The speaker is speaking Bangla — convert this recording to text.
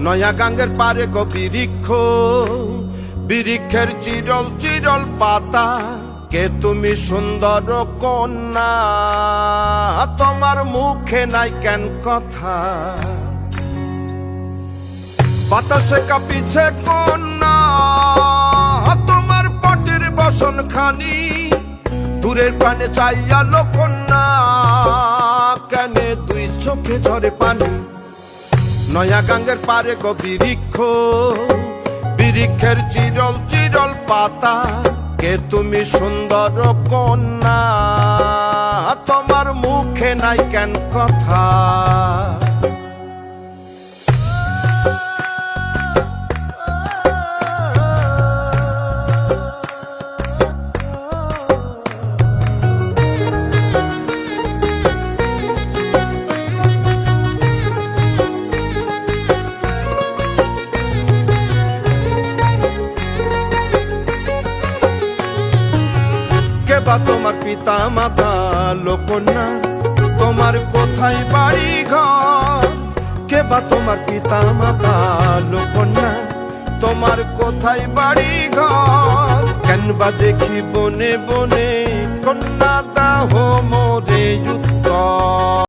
নয়া গাঙ্গের পারে গো বৃক্ষ, বৃক্ষের চিরল চিরল পাতা, কে তুমি সুন্দর কন্যা, তোমার মুখে নাই কেন কথা। বাতাসে কাঁপিছে কন্যা, তোমার পটির বসন খানি, দূরের প্রাণে চাইয়ালো কন্যা, কেনে দুই চোখে ঝরে পানি। নয়া গাঙ্গের পারে গো বৃক্ষ, বৃক্ষের চিরল চিরল পাতা, কে তুমি সুন্দর কন্যা, তোমার মুখে নাই কেন কথা। কেবা তোমার পিতা মাতা লোকন্যা, তোমার কোথায় বাড়ি ঘর, কেবা তোমার পিতা মাতা লোকন্যা, তোমার কোথায় বাড়ি ঘর, কেনবা দেখি বনে বনে কন্যা দাহ মোরে উত্তর।